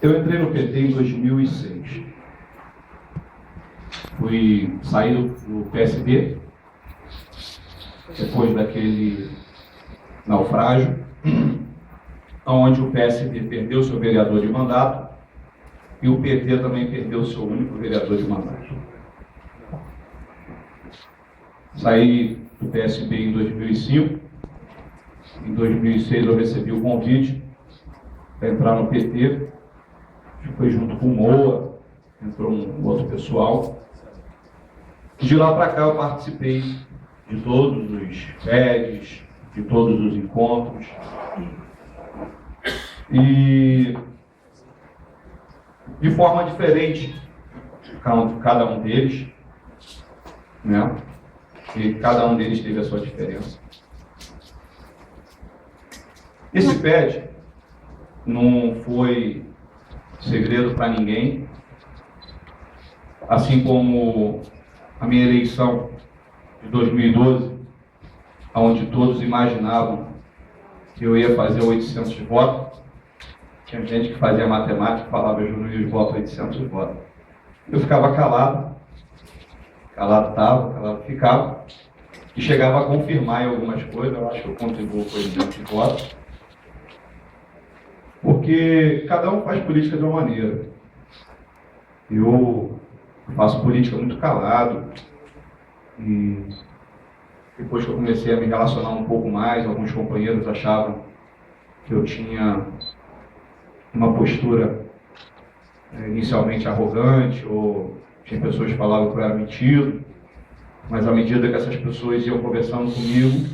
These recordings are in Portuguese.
Eu entrei no PT em 2006. Saí do PSB, depois daquele naufrágio, onde o PSB perdeu seu vereador de mandato e o PT também perdeu seu único vereador de mandato. Saí do PSB em 2005. Em 2006 eu recebi o convite para entrar no PT. Foi junto com o Moa, entrou um outro pessoal. De lá para cá eu participei de todos os FEDs, de todos os encontros. E de forma diferente, cada um deles, né? E cada um deles teve a sua diferença. Esse FED não foi segredo para ninguém, assim como a minha eleição de 2012, onde todos imaginavam que eu ia fazer 800 votos. Tinha gente que fazia matemática e falava, Júnior, voto 800 votos. Eu ficava calado estava, calado ficava, e chegava a confirmar em algumas coisas. Eu acho que eu contribuo com 800 votos, porque cada um faz política de uma maneira. Eu faço política muito calado, e depois que eu comecei a me relacionar um pouco mais, alguns companheiros achavam que eu tinha uma postura inicialmente arrogante, ou tinha pessoas que falavam que eu era metido, mas à medida que essas pessoas iam conversando comigo,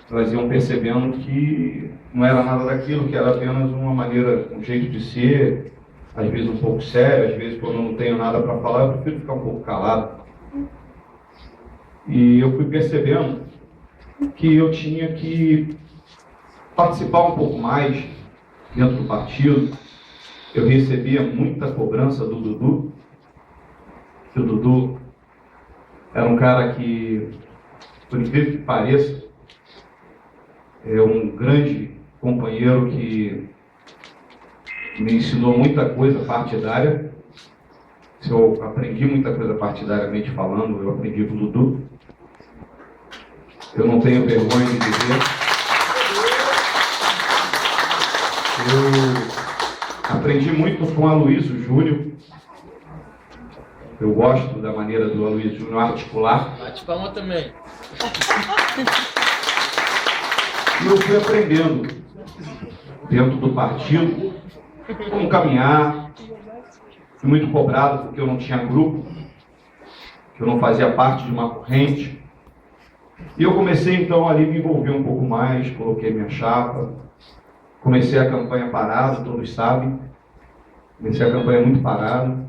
elas iam percebendo que não era nada daquilo, que era apenas uma maneira, um jeito de ser, às vezes um pouco sério, às vezes quando eu não tenho nada para falar, eu prefiro ficar um pouco calado. E eu fui percebendo que eu tinha que participar um pouco mais dentro do partido. Eu recebia muita cobrança do Dudu, que o Dudu era um cara que, por incrível que pareça, é um grande companheiro que me ensinou muita coisa partidária. Se eu aprendi muita coisa partidariamente falando, eu aprendi com o Dudu. Eu não tenho vergonha de dizer. Eu aprendi muito com o Aloysio Júnior. Eu gosto da maneira do Aloysio Júnior articular. Bate palma também. E eu fui aprendendo dentro do partido como caminhar. Fui muito cobrado porque eu não tinha grupo, que eu não fazia parte de uma corrente. E eu comecei então ali a me envolver um pouco mais, coloquei minha chapa, comecei a campanha parado, todos sabem. Comecei a campanha muito parado.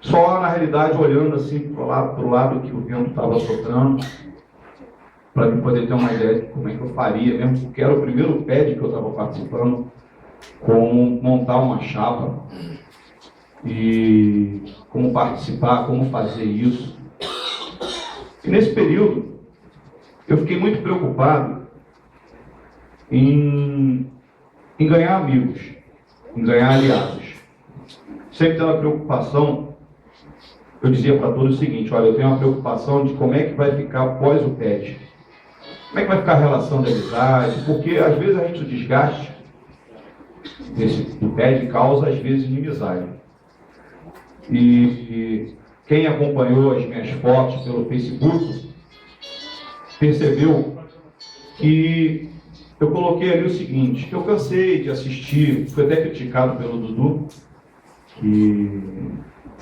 Só na realidade olhando assim para o lado que o vento estava soprando, para mim poder ter uma ideia de como é que eu faria mesmo, porque era o primeiro PED que eu estava participando, como montar uma chapa e como participar, como fazer isso. E nesse período eu fiquei muito preocupado em ganhar amigos, em ganhar aliados. Sempre tendo a preocupação, eu dizia para todos o seguinte: olha, eu tenho uma preocupação de como é que vai ficar após o PED. Como é que vai ficar a relação de amizade? Porque às vezes a gente, o desgaste do PED causa às vezes inimizade. E quem acompanhou as minhas fotos pelo Facebook percebeu que eu coloquei ali o seguinte, que eu cansei de assistir, fui até criticado pelo Dudu, que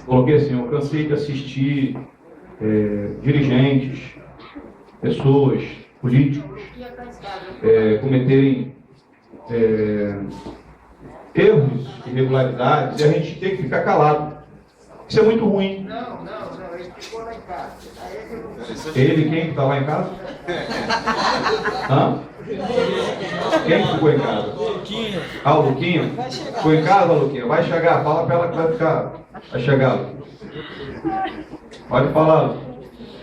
coloquei assim, eu cansei de assistir dirigentes, pessoas, políticos, cometerem erros, irregularidades, e a gente tem que ficar calado. Isso é muito ruim. Não, ele ficou lá em casa. Ele, quem está lá em casa? Hã? Quem ficou em casa? Luquinha. Ah, o Luquinha? Ficou em casa, Luquinha? Vai chegar, fala para ela que vai ficar. Vai chegar. Pode falar,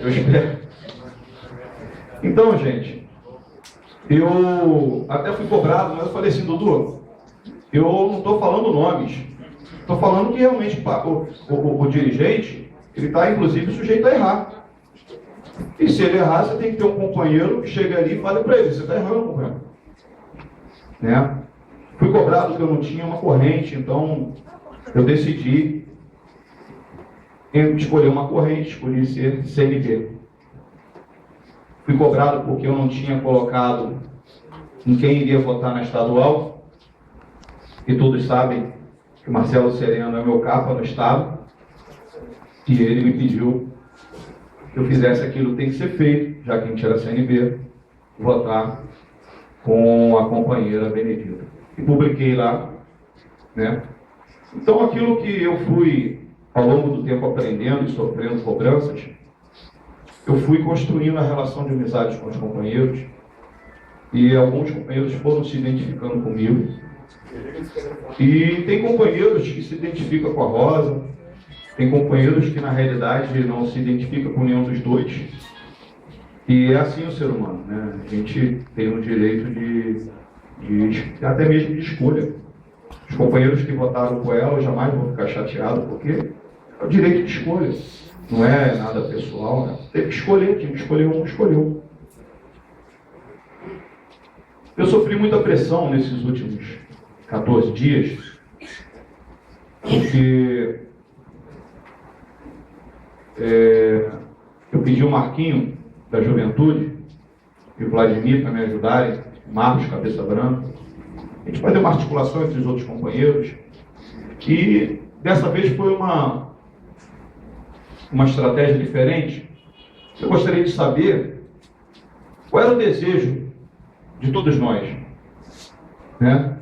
eu espero. Então, gente, eu até fui cobrado, mas eu falei assim, Dudu, Eu não estou falando nomes. Estou falando que realmente o dirigente, ele está, inclusive, sujeito a errar. E se ele errar, você tem que ter um companheiro que chegue ali e fale para ele, você está errando, companheiro. Né? Fui cobrado que eu não tinha uma corrente, então eu decidi escolher uma corrente, escolhi ser CNB. Fui cobrado porque eu não tinha colocado em quem iria votar na estadual. E todos sabem que o Marcelo Sereno é meu capa no estado. E ele me pediu que eu fizesse aquilo que tem que ser feito, já que a gente era CNB, votar com a companheira Benedita. E publiquei lá, né? Então, aquilo que eu fui, ao longo do tempo, aprendendo e sofrendo cobranças, eu fui construindo a relação de amizade com os companheiros, e alguns companheiros foram se identificando comigo. E tem companheiros que se identificam com a Rosa, tem companheiros que, na realidade, não se identificam com nenhum dos dois. E é assim o ser humano, né? A gente tem o direito até mesmo de escolha. Os companheiros que votaram com ela, eu jamais vou ficar chateado, porque é o direito de escolha. Não é nada pessoal, né? Teve que escolher, quem escolheu um, escolheu. Eu sofri muita pressão nesses últimos 14 dias, porque eu pedi o Marquinho, da Juventude, e o Vladimir para me ajudarem, Marcos, cabeça branca. A gente fazer uma articulação entre os outros companheiros. E dessa vez foi uma estratégia diferente. Eu gostaria de saber qual era o desejo de todos nós, né?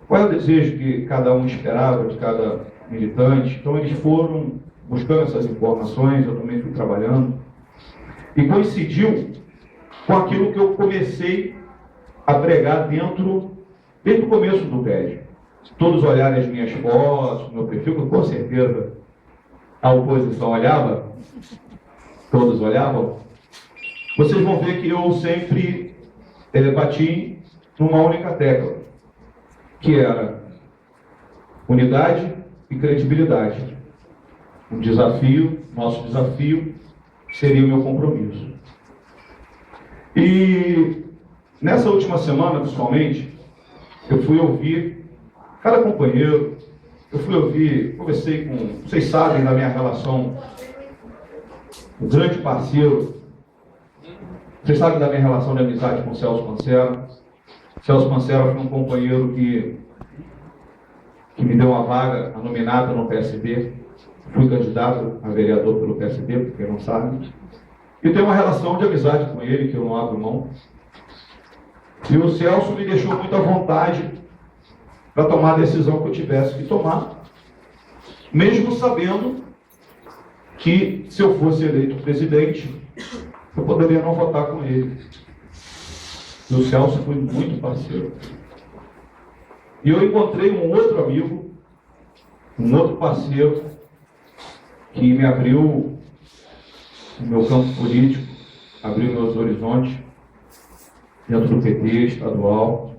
Qual era o desejo que cada um esperava de cada militante. Então eles foram buscando essas informações, eu também fui trabalhando. E coincidiu com aquilo que eu comecei a pregar desde o começo do PED. Se todos olharem as minhas fotos, meu perfil, que com certeza a oposição olhava, todos olhavam, vocês vão ver que eu sempre bati numa única tecla, que era unidade e credibilidade. Um desafio, nosso desafio, seria o meu compromisso. E nessa última semana, principalmente, eu fui ouvir cada companheiro, conversei com, vocês sabem da minha relação, um grande parceiro, vocês sabem da minha relação de amizade com o Celso Pancera. Celso Pancera foi um companheiro que me deu uma vaga, a nominata no PSB. Fui candidato a vereador pelo PSB, porque não sabe. E tenho uma relação de amizade com ele, que eu não abro mão. E o Celso me deixou muito à vontade para tomar a decisão que eu tivesse que tomar, mesmo sabendo que, se eu fosse eleito presidente, eu poderia não votar com ele. E o Celso foi muito parceiro. E eu encontrei um outro amigo, um outro parceiro, que me abriu o meu campo político, abriu meus horizontes dentro do PT estadual,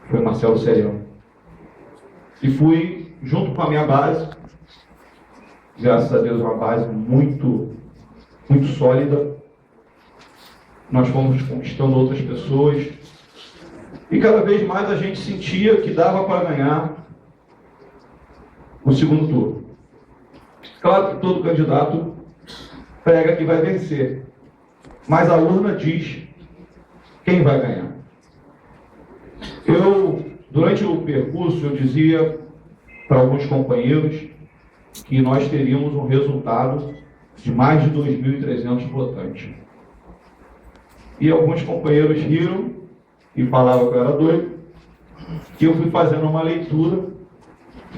foi Marcelo Sereno. E fui, junto com a minha base, graças a Deus, uma base muito sólida. Nós fomos conquistando outras pessoas, e cada vez mais a gente sentia que dava para ganhar o segundo turno. Claro que todo candidato prega que vai vencer, mas a urna diz quem vai ganhar. Durante o percurso, eu dizia para alguns companheiros que nós teríamos um resultado de mais de 2.300 votantes. E alguns companheiros riram e falavam que eu era doido, que eu fui fazendo uma leitura.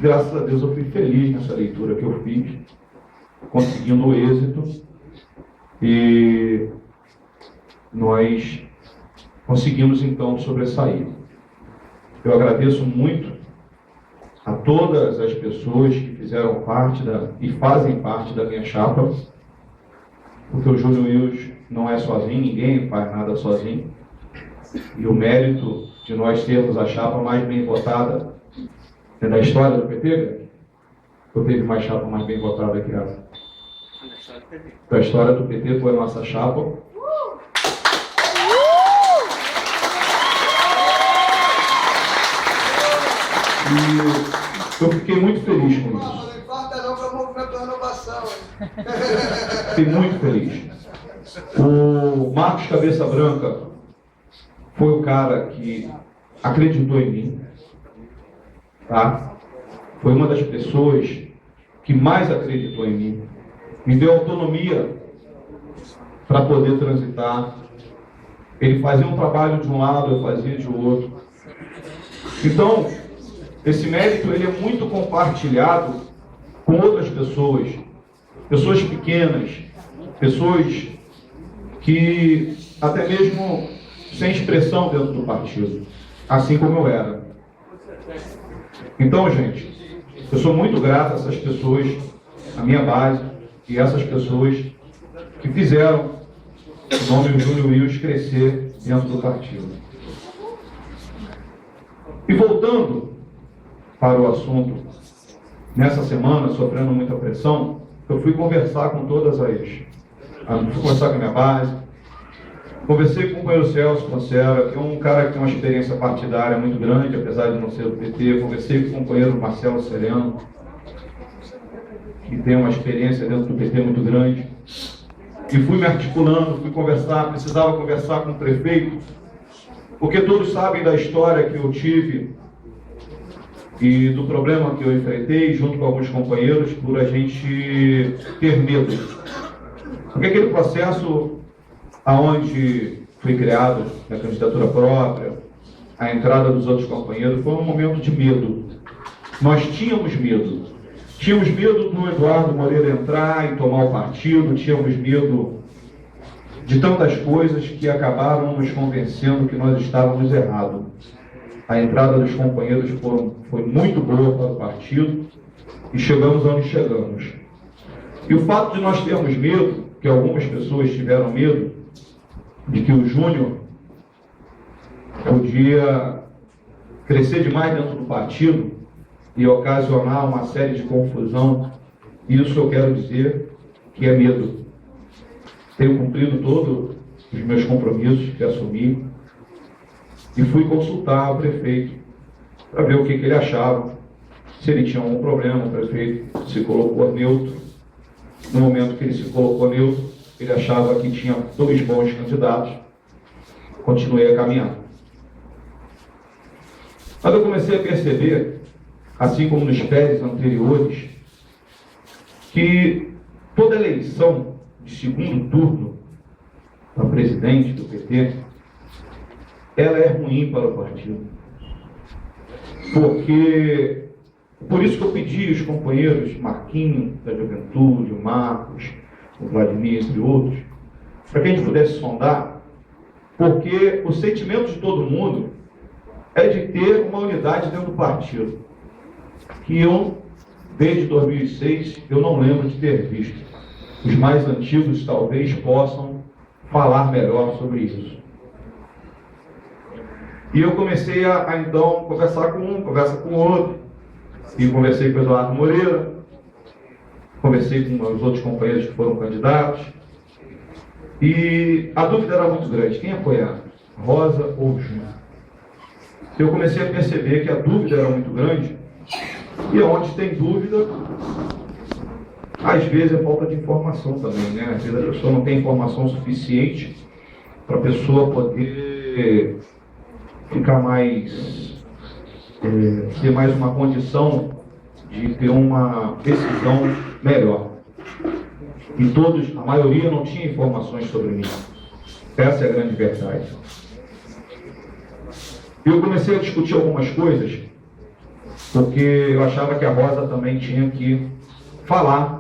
Graças a Deus eu fui feliz nessa leitura que eu fiz, conseguindo êxito, e nós conseguimos então sobressair. Eu agradeço muito a todas as pessoas que fizeram parte e fazem parte da minha chapa, porque o Júlio Wills não é sozinho, ninguém faz nada sozinho, e o mérito de nós termos a chapa mais bem votada É da história do PT, Greg? Ou teve mais chapa mais bem votada que essa? Da história do PT foi a nossa chapa. E eu fiquei muito feliz com isso. Não importa não para o movimento da renovação. Fiquei muito feliz. O Marcos Cabeça Branca foi o cara que acreditou em mim. Tá? Foi uma das pessoas que mais acreditou em mim. Me deu autonomia para poder transitar. Ele fazia um trabalho de um lado, eu fazia de outro. Então, esse mérito ele é muito compartilhado com outras pessoas. Pessoas pequenas, pessoas que até mesmo sem expressão dentro do partido, assim como eu era. Então, gente, eu sou muito grato a essas pessoas, a minha base, e essas pessoas que fizeram o nome do Júnior Wills crescer dentro do partido. E voltando para o assunto, nessa semana, sofrendo muita pressão, eu fui conversar com todas as... Fui conversar com a minha base, conversei com o companheiro Celso Cancera, que é um cara que tem uma experiência partidária muito grande, apesar de não ser do PT. Conversei com o companheiro Marcelo Sereno, que tem uma experiência dentro do PT muito grande. E fui me articulando, fui conversar, precisava conversar com o prefeito, porque todos sabem da história que eu tive e do problema que eu enfrentei junto com alguns companheiros por a gente ter medo. Porque aquele processo aonde foi criado a candidatura própria, a entrada dos outros companheiros, foi um momento de medo. Nós tínhamos medo. Tínhamos medo do Eduardo Moreira entrar e tomar o partido, tínhamos medo de tantas coisas que acabaram nos convencendo que nós estávamos errados. A entrada dos companheiros foi muito boa para o partido e chegamos onde chegamos. E o fato de nós termos medo, que algumas pessoas tiveram medo, de que o Júnior podia crescer demais dentro do partido e ocasionar uma série de confusão, isso eu quero dizer que é medo. Tenho cumprido todos os meus compromissos que assumi e fui consultar o prefeito para ver o que ele achava, se ele tinha algum problema. O prefeito se colocou neutro. No momento que ele se colocou neutro, ele achava que tinha 2 bons candidatos. Continuei a caminhar. Mas eu comecei a perceber, assim como nos PERs anteriores, que toda eleição de segundo turno para presidente do PT, ela é ruim para o partido. Por isso que eu pedi aos companheiros, Marquinhos, da Juventude, o Marcos, o Vladimir, entre outros, para que a gente pudesse sondar, porque o sentimento de todo mundo é de ter uma unidade dentro do partido, que eu, desde 2006, eu não lembro de ter visto. Os mais antigos talvez possam falar melhor sobre isso. E eu comecei a então, conversar com um, conversa com o outro, e conversei com o Eduardo Moreira, conversei com os outros companheiros que foram candidatos, e a dúvida era muito grande: quem apoiar, Rosa ou o Júnior? Eu comecei a perceber que a dúvida era muito grande, e onde tem dúvida, às vezes é falta de informação também, né? Às vezes a pessoa não tem informação suficiente para a pessoa poder ficar mais, ter mais uma condição de ter uma decisão melhor. E todos, a maioria não tinha informações sobre mim. Essa é a grande verdade. Eu comecei a discutir algumas coisas, porque eu achava que a Rosa também tinha que falar.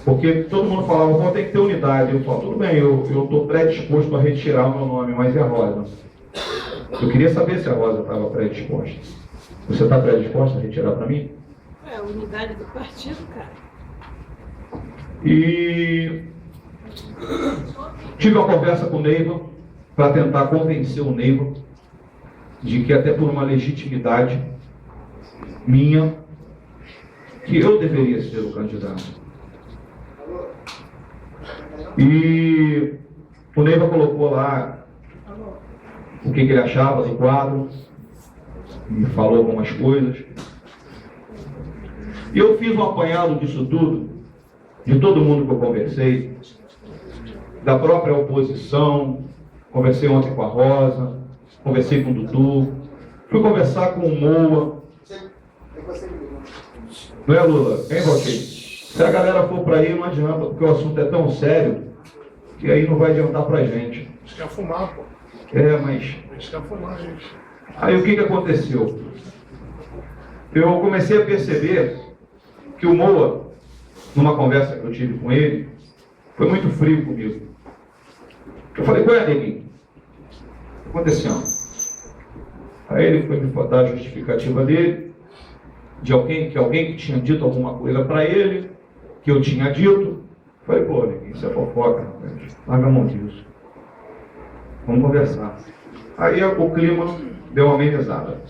Porque todo mundo falava, vou ter que ter unidade. Eu falo, tudo bem, eu estou predisposto a retirar o meu nome, mas e a Rosa? Eu queria saber se a Rosa estava predisposta. Você está predisposta a retirar para mim? É a unidade do partido, cara. E tive uma conversa com o Neiva para tentar convencer o Neiva de que até por uma legitimidade minha que eu deveria ser o candidato. E o Neiva colocou lá o que ele achava do quadro, me falou algumas coisas. E eu fiz um apanhado disso tudo, de todo mundo que eu conversei, da própria oposição, conversei ontem com a Rosa, conversei com o Dudu, fui conversar com o Moa. Não é, Lula? Hein, Valquei? Se a galera for para aí, não adianta, porque o assunto é tão sério que aí não vai adiantar pra gente. Eles querem fumar, pô. Mas... Eles querem fumar, gente. Aí o que aconteceu? Eu comecei a perceber que o Moa, numa conversa que eu tive com ele, foi muito frio comigo. Eu falei, qual é, neguinho? O que aconteceu? Aí ele foi me dar a justificativa dele, de alguém que tinha dito alguma coisa para ele, que eu tinha dito. Eu falei, pô, neguinho, isso é fofoca, rapaz. Larga a mão disso. Vamos conversar. Aí o clima deu uma amenizada.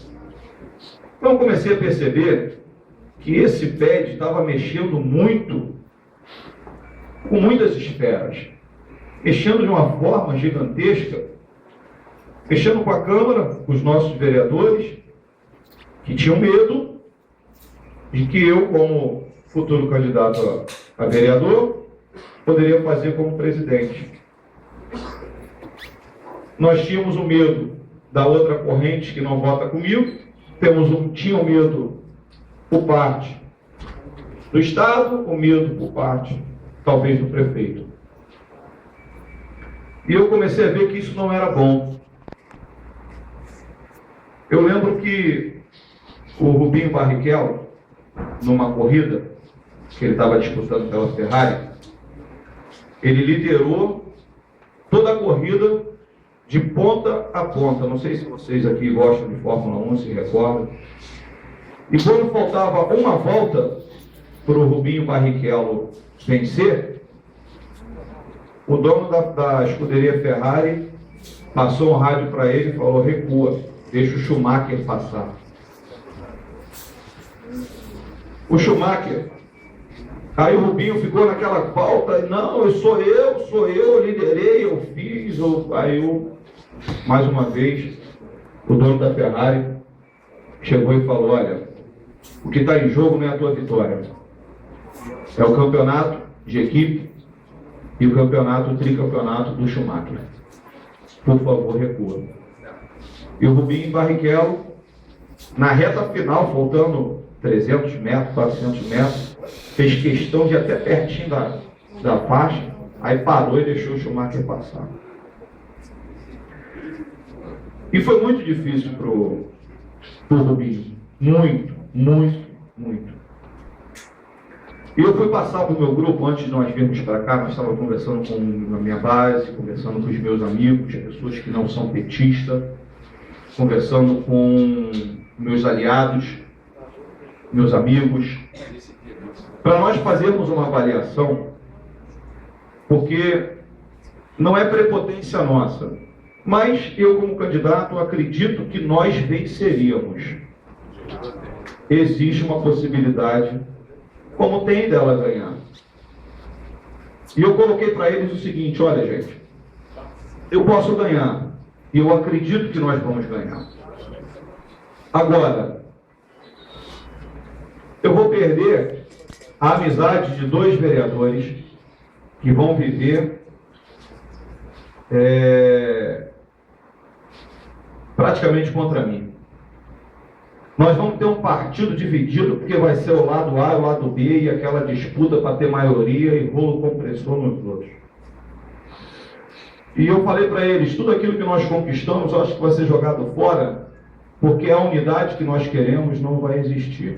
Então eu comecei a perceber que esse PED estava mexendo muito, com muitas esferas, mexendo de uma forma gigantesca, mexendo com a Câmara, com os nossos vereadores, que tinham medo de que eu, como futuro candidato a vereador, poderia fazer como presidente. Nós tínhamos o medo da outra corrente que não vota comigo, tinham medo por parte do Estado, o medo por parte, talvez, do prefeito. E eu comecei a ver que isso não era bom. Eu lembro que o Rubinho Barrichello, numa corrida que ele estava disputando pela Ferrari, ele liderou toda a corrida de ponta a ponta. Não sei se vocês aqui gostam de Fórmula 1, se recordam. E quando faltava uma volta para o Rubinho Barrichello vencer, o dono da escuderia Ferrari passou um rádio para ele e falou, recua, deixa o Schumacher passar. O Schumacher, aí o Rubinho ficou naquela pauta, não, sou eu liderei, eu fiz, mais uma vez, o dono da Ferrari chegou e falou, olha, o que está em jogo não é a tua vitória, é o campeonato de equipe e o tricampeonato do Schumacher. Por favor, recua. E o Rubinho Barrichello, na reta final, faltando 300 metros, 400 metros, fez questão de ir até pertinho da faixa, aí parou e deixou o Schumacher passar. E foi muito difícil pro Rubinho. Muito. E eu fui passar para o meu grupo, antes de nós virmos para cá, nós estávamos conversando com a minha base, conversando com os meus amigos, pessoas que não são petistas, conversando com meus aliados, meus amigos, para nós fazermos uma avaliação, porque não é prepotência nossa, mas eu, como candidato, acredito que nós venceríamos. Existe uma possibilidade, como tem dela ganhar. E eu coloquei para eles o seguinte, olha gente, eu posso ganhar, e eu acredito que nós vamos ganhar. Agora, eu vou perder a amizade de 2 vereadores que vão viver praticamente contra mim. Nós vamos ter um partido dividido, porque vai ser o lado A e o lado B, e aquela disputa para ter maioria e rolo compressor nos outros. E eu falei para eles, tudo aquilo que nós conquistamos, eu acho que vai ser jogado fora, porque a unidade que nós queremos não vai existir.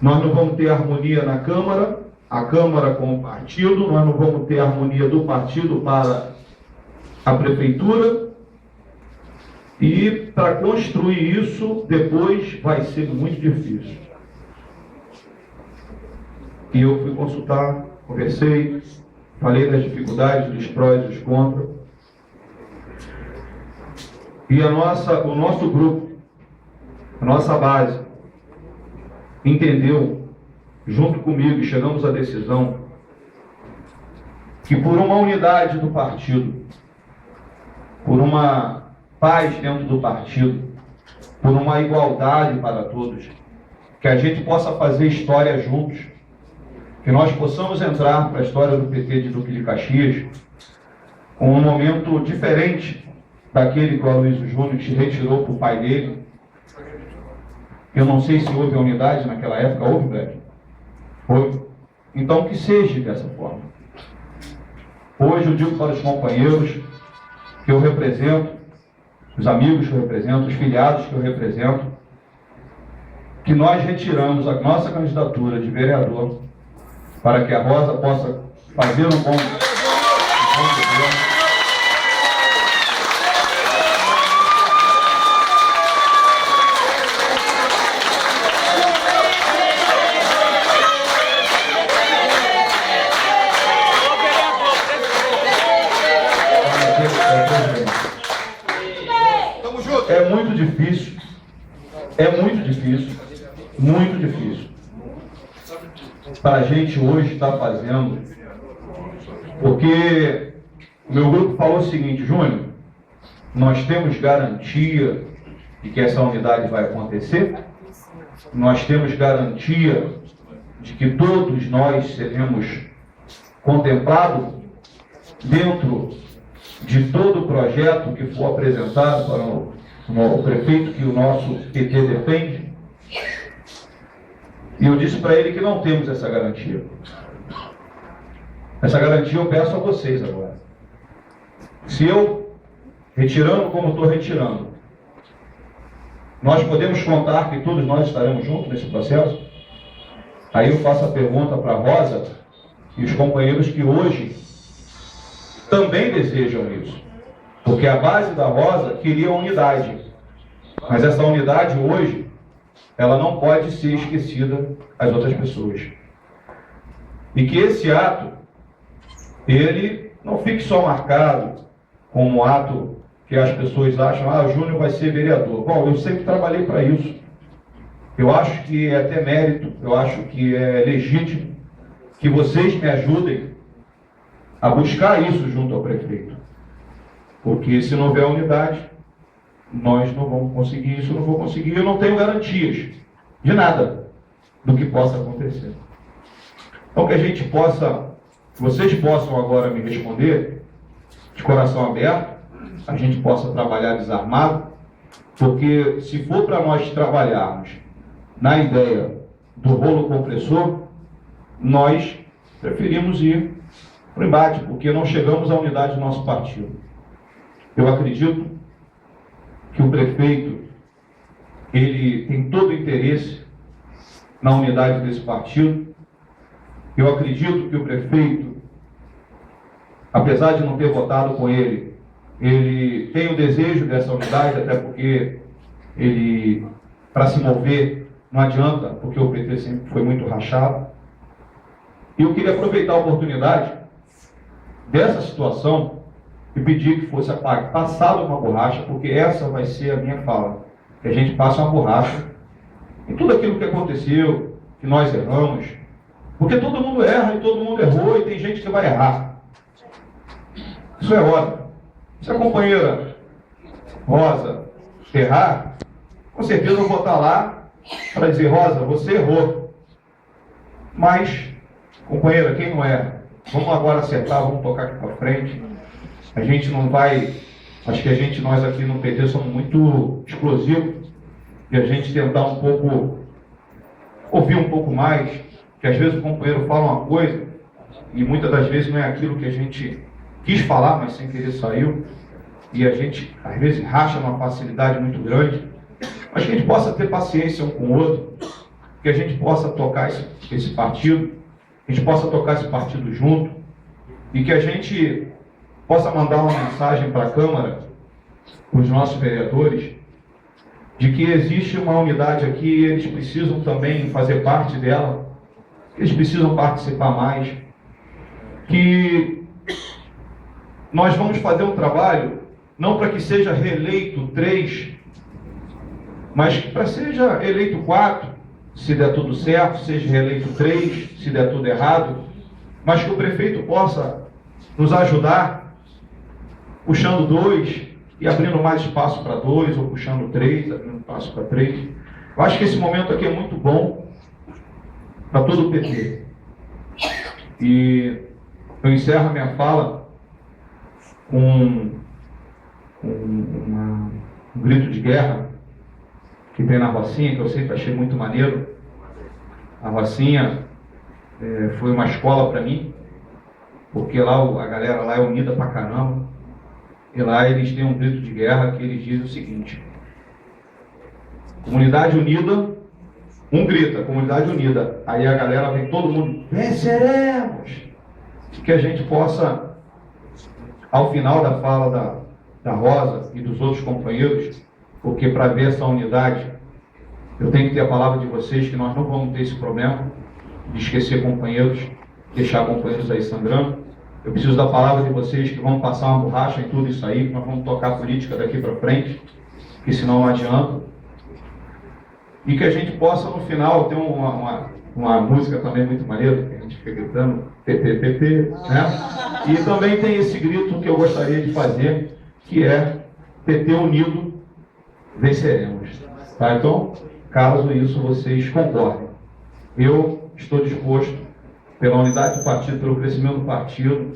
Nós não vamos ter harmonia na Câmara, a Câmara com o partido, nós não vamos ter harmonia do partido para a prefeitura, e para construir isso, depois vai ser muito difícil. E eu fui consultar, conversei, falei das dificuldades, dos prós e dos contras. E o nosso grupo, a nossa base, entendeu, junto comigo, e chegamos à decisão que por uma unidade do partido, por uma paz dentro do partido, por uma igualdade para todos, que a gente possa fazer história juntos, que nós possamos entrar para a história do PT de Duque de Caxias com um momento diferente daquele que o Aloysio Júnior se retirou para o pai dele. Eu não sei se houve a unidade naquela época, houve, Black? Houve. Então que seja dessa forma. Hoje eu digo para os companheiros que eu represento, os amigos que eu represento, os filiados que eu represento, que nós retiramos a nossa candidatura de vereador para que a Rosa possa fazer um bom governo. É muito difícil, muito difícil para a gente hoje estar fazendo, porque o meu grupo falou o seguinte: Júnior, nós temos garantia de que essa unidade vai acontecer, nós temos garantia de que todos nós seremos contemplados dentro de todo o projeto que for apresentado para o prefeito que o nosso PT defende. E eu disse para ele que não temos essa garantia. Essa garantia eu peço a vocês agora. Se eu, retirando como estou retirando, nós podemos contar que todos nós estaremos juntos nesse processo? Aí eu faço a pergunta para a Rosa e os companheiros que hoje também desejam isso. Porque a base da Rosa queria unidade. Mas essa unidade hoje, ela não pode ser esquecida às outras pessoas. E que esse ato, ele não fique só marcado como um ato que as pessoas acham: o Júnior vai ser vereador. Bom, eu sempre trabalhei para isso. Eu acho que é até mérito, eu acho que é legítimo que vocês me ajudem a buscar isso junto ao prefeito. Porque se não houver unidade, nós não vamos conseguir isso, eu não vou conseguir, eu não tenho garantias de nada do que possa acontecer. Então que a gente possa, que vocês possam agora me responder de coração aberto, a gente possa trabalhar desarmado, porque se for para nós trabalharmos na ideia do rolo compressor, nós preferimos ir para o embate, porque não chegamos à unidade do nosso partido. Eu acredito que o prefeito, ele tem todo o interesse na unidade desse partido. Eu acredito que o prefeito, apesar de não ter votado com ele, ele tem o desejo dessa unidade, até porque ele, para se mover, não adianta, porque o PT sempre foi muito rachado. E eu queria aproveitar a oportunidade dessa situação e pedir que fosse passada uma borracha, porque essa vai ser a minha fala. Que a gente passe uma borracha em tudo aquilo que aconteceu, que nós erramos. Porque todo mundo erra e todo mundo errou e tem gente que vai errar. Isso é óbvio. Se a companheira Rosa errar, com certeza eu vou estar lá para dizer: Rosa, você errou. Mas, companheira, quem não erra? Vamos agora acertar, vamos tocar aqui para frente. A gente não vai... Acho que nós aqui no PT somos muito explosivos. E a gente tentar um pouco, ouvir um pouco mais, que às vezes o companheiro fala uma coisa e muitas das vezes não é aquilo que a gente quis falar, mas sem querer saiu. E a gente, às vezes, racha numa facilidade muito grande. Mas que a gente possa ter paciência um com o outro, que a gente possa tocar esse partido, que a gente possa tocar esse partido junto, e que a gente possa mandar uma mensagem para a Câmara, para os nossos vereadores, de que existe uma unidade aqui e eles precisam também fazer parte dela, eles precisam participar mais, que nós vamos fazer um trabalho, não para que seja reeleito 3, mas que para seja eleito 4, se der tudo certo, seja reeleito 3, se der tudo errado, mas que o prefeito possa nos ajudar, puxando 2 e abrindo mais espaço para 2, ou puxando 3, abrindo espaço para 3. Eu acho que esse momento aqui é muito bom para todo o PT. E eu encerro a minha fala com um grito de guerra que tem na Rocinha, que eu sempre achei muito maneiro. A Rocinha foi uma escola para mim, porque lá a galera lá é unida pra caramba, e lá eles têm um grito de guerra que eles dizem o seguinte: comunidade unida, um grita, comunidade unida, aí a galera vem, todo mundo, venceremos! E que a gente possa, ao final da fala da Rosa e dos outros companheiros, porque para ver essa unidade, eu tenho que ter a palavra de vocês que nós não vamos ter esse problema de esquecer companheiros, deixar companheiros aí sangrando. Eu preciso da palavra de vocês que vão passar uma borracha em tudo isso aí, que nós vamos tocar política daqui para frente, que senão não adianta. E que a gente possa, no final, ter uma música também muito maneira, que a gente fica gritando, PT, PT, né? E também tem esse grito que eu gostaria de fazer, que é PT unido, venceremos. Tá? Então, caso isso vocês concordem, eu estou disposto, pela unidade do partido, pelo crescimento do partido,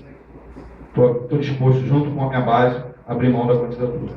estou disposto, junto com a minha base, a abrir mão da candidatura.